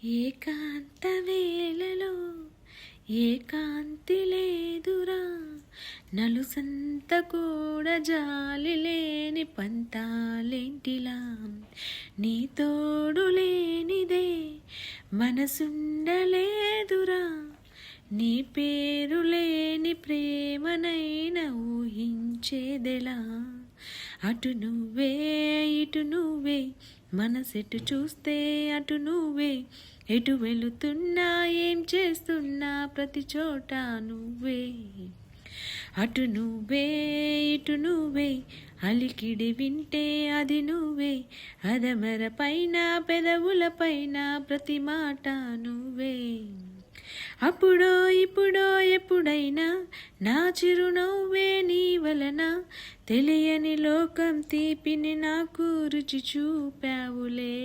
ఏకాంత వేళలో ఏకాంతి లేదురా, నలుసంత కూడా జాలి లేని పంతాలేంటిలా, నీ తోడు లేనిదే మనసుండలేదురా, నీ పేరు లేని ప్రేమనైనా ఊహించేదెలా. అటు నువ్వే ఇటు నువ్వే, మనసెటు చూస్తే అటు నువ్వే, ఎటు వెళుతున్నా ఏం చేస్తున్నా ప్రతి చోట నువ్వే. అటు నువ్వే ఇటు నువ్వే, అలికిడి వింటే అది నువ్వే, అదమర పైన పెదవుల పైన ప్రతి మాట నువ్వే. అప్పుడో ఇప్పుడో ఎప్పుడైనా నా చిరునవ్వే నీ వలన, తెలియని లోకం తీపిని నాకు రుచి చూపావులే.